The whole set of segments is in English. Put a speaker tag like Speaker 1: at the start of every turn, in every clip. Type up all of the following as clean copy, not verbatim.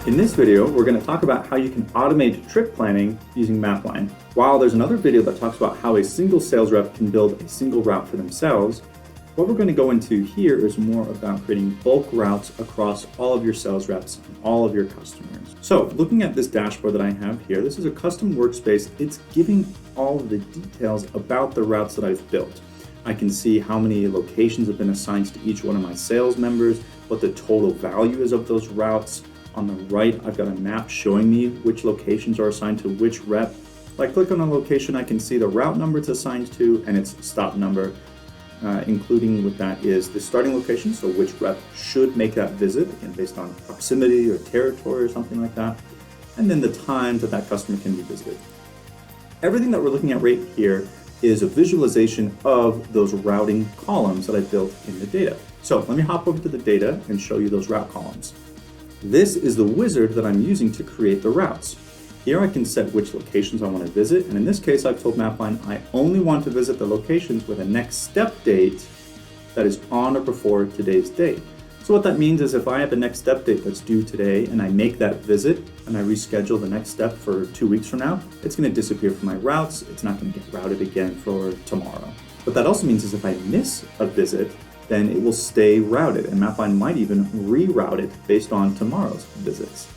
Speaker 1: In this video, we're going to talk about how you can automate trip planning using Mapline. While there's another video that talks about how a single sales rep can build a single route for themselves, what we're going to go into here is more about creating bulk routes across all of your sales reps and all of your customers. So looking at this dashboard that I have here, this is a custom workspace. It's giving all of the details about the routes that I've built. I can see how many locations have been assigned to each one of my sales members, what the total value is of those routes. On the right, I've got a map showing me which locations are assigned to which rep. If I click on a location, I can see the route number it's assigned to and its stop number, including with that is the starting location, so which rep should make that visit, again, based on proximity or territory or something like that, and then the time that that customer can be visited. Everything that we're looking at right here is a visualization of those routing columns that I built in the data. So let me hop over to the data and show you those route columns. This is the wizard that I'm using to create the routes. Here I can set which locations I want to visit, and in this case I've told Mapline I only want to visit the locations with a next step date that is on or before today's date. So what that means is if I have a next step date that's due today and I make that visit and I reschedule the next step for 2 weeks from now, it's going to disappear from my routes. It's not going to get routed again for tomorrow. What that also means is if I miss a visit, then it will stay routed, and Mapline might even reroute it based on tomorrow's visits.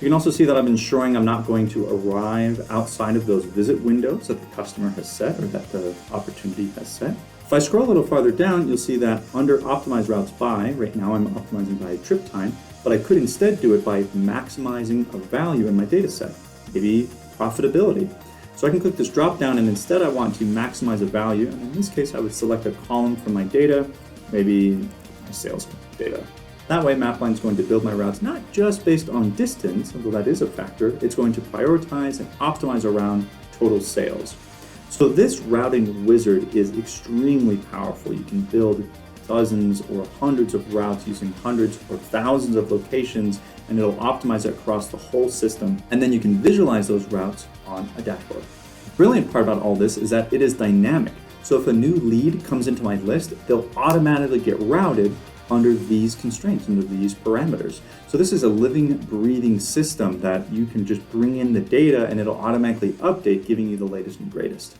Speaker 1: You can also see that I'm ensuring I'm not going to arrive outside of those visit windows that the customer has set or that the opportunity has set. If I scroll a little farther down, you'll see that under Optimize Routes By, right now I'm optimizing by trip time, but I could instead do it by maximizing a value in my data set, maybe profitability. So I can click this drop down, and instead I want to maximize a value, and in this case I would select a column from my data, maybe my sales data. That way Mapline is going to build my routes not just based on distance, although that is a factor, it's going to prioritize and optimize around total sales. So this routing wizard is extremely powerful. You can build dozens or hundreds of routes using hundreds or thousands of locations, and it'll optimize it across the whole system. And then you can visualize those routes on a dashboard. The brilliant part about all this is that it is dynamic. So if a new lead comes into my list, they'll automatically get routed under these constraints, under these parameters. So this is a living, breathing system that you can just bring in the data and it'll automatically update, giving you the latest and greatest.